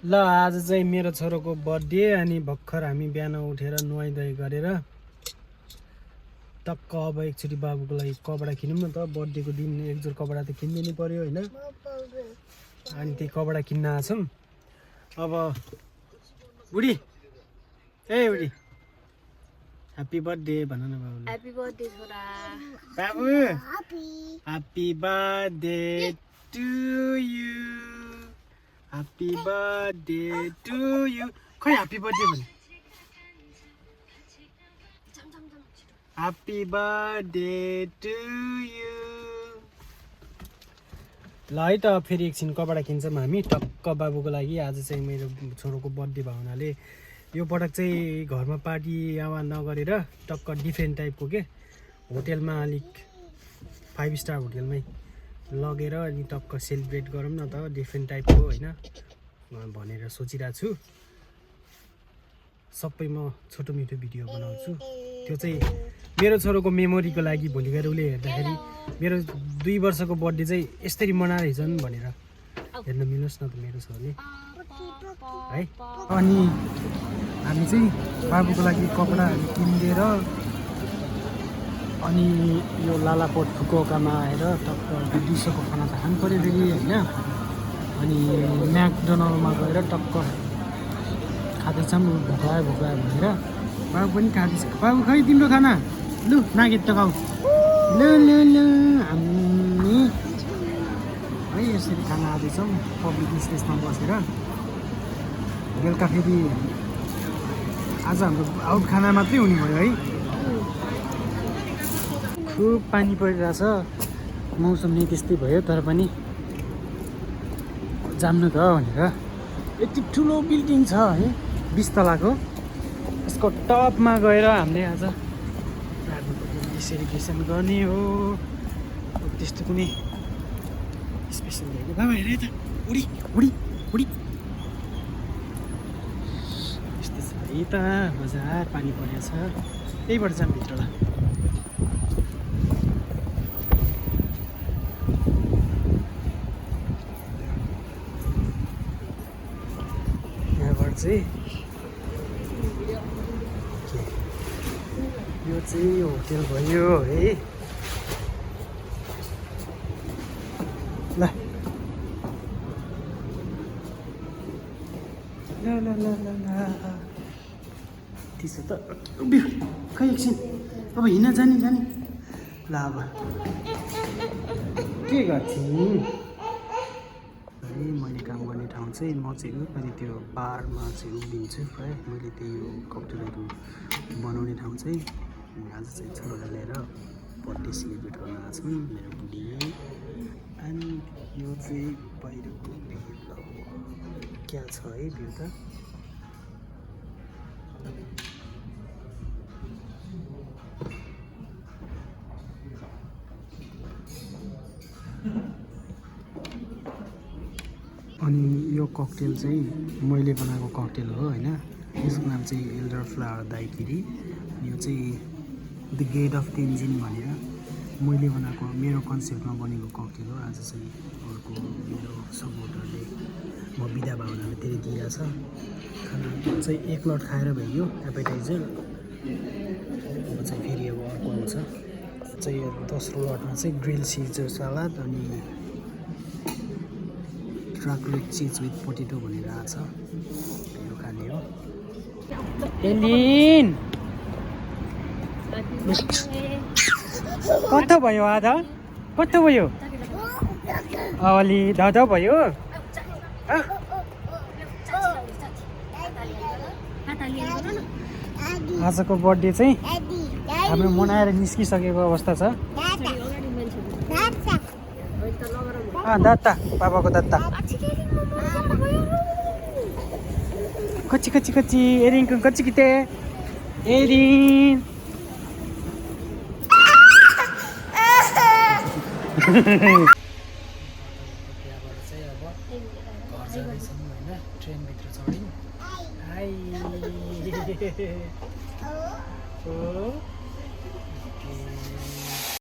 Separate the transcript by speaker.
Speaker 1: ल आज चाहिँ मेरो छोरोको बर्थडे अनि भर्खर हामी बिहान उठेर नुहाइधुवाइ गरेर टक्क अब एकचोटि बाबुको लागि कपडा किनौँ न त। बर्थडेको दिन एकजोर कपडा त किनिदिनु पर्यो होइन। अनि त्यही कपडा किन्न आछौँ। अब बुढी बुढी ह्याप्पी बर्थडे भन न बाबुले।
Speaker 2: ह्याप्पी बर्थडे छोरा।
Speaker 1: बाबु happy birthday to you. Happy birthday to you. खै ह्याप्पी बर्थडे भन। Happy birthday to you. ल है त फेरि एकछिन कपडा किन्छौँ हामी टक्क बाबुको लागि। आज चाहिँ मेरो छोरोको बर्थडे भएको हुनाले यो पटक चाहिँ घरमा पार्टी आवा नगरेर टक्क डिफ्रेन्ट टाइपको के होटेलमा अलिक 5 स्टार होटेलमै लगेर अनि टक्क सेलिब्रेट गरौँ न त डिफ्रेन्ट टाइपको होइन भनेर सोचिरहेको छु। सबै म छोटो मिठो भिडियो बनाउँछु। त्यो चाहिँ मेरो छोरोको मेमोरीको लागि भोलि गएर उसले हेर्दाखेरि मेरो 2 वर्षको बर्थडे चाहिँ यसरी मनाइरहेछन् भनेर हेर्न मिलोस् न त मेरो छोरोले है। अनि हामी चाहिँ बाबुको लागि कपडाहरू किनिदिएर अनि यो लालापोट फुकुओकामा आएर टक्क दिउँसोको खाना त खानु पऱ्यो फेरि होइन। अनि म्याकडोनल्डमा गएर टक्क खाँदैछौँ भोक लाग्यो भनेर। बाबु पनि खाँदैछ। बाबु खै तिम्रो खाना लु नागेट टकाउ लु लु लु। हामी है यसरी खाना खाँदैछौँ पब्लिक स्पेसमा बसेर। बेलुका फेरि आज हाम्रो आउट खाना मात्रै हुने भयो है। खुब पानी परिरहेछ। मौसम नै त्यस्तै भयो तर पनि जाम्नु त भनेर। यति ठुलो बिल्डिङ छ है 20 तलाको। यसको टपमा गएर हामीले आज बाबुको बर्थडे सेलिब्रेसन गर्ने हो। त्यस्तो कुनै स्पेसल भएको बाबा हेर त उडी उडी उडी यस्तो छ है त। बजार पानी परेछ त्यहीबाट जाऊँ भित्र ल। यहाँबाट चाहिँ यो चाहिँ होटेल भयो है। ल ल ल ल ल ल त्यसो त खै एकछिन अब हिँड जाने जाने। ल अब के गर्छौँ है। मैले काम गर्ने ठाउँ चाहिँ म चाहिँ अनि त्यो बारमा चाहिँ उभिन्छु है। मैले त्यही यो ककटेलहरू बनाउने ठाउँ चाहिँ आज चाहिँ छोरालाई लिएर बर्थडे सेलिब्रेट गर्न आएको छौँ मेरो बुढी। अनि यो चाहिँ बाहिरको भ्यू क्या छ है भ्यू त। अनि यो ककटेल चाहिँ मैले बनाएको ककटेल हो होइन। यसको नाम चाहिँ एल्डर फ्लावर दाइकिरी। यो चाहिँ द गेट अफ तेन्जिङ भनेर मैले बनाएको मेरो कन्सेप्टमा बनेको ककटेल हो। आज चाहिँ अर्को मेरो सपोर्टरले म बिदा भावनामा धेरै दिइरहेछ। खाना चाहिँ 1 लट खाएर भइयो एपेटाइजर। अब चाहिँ फेरि अब अर्को आउँछ चाहिँ दोस्रो लटमा चाहिँ ग्रिल सिजर सलाद अनि ट्राकलेट चिज विथ पोटेटो भनेर आएको छ। यो खाने हो। एलिन कता भयो आधा कता भयो अलि दादा भयो। आजको बर्थडे चाहिँ हाम्रो मनाएर निस्किसकेको अवस्था छ। दात्ता पापाको दात्ता कच्ची कच्ची कच्ची एरिनको कच्ची किते एरिन ट्रेनभित्र चढ्यौँ। हाई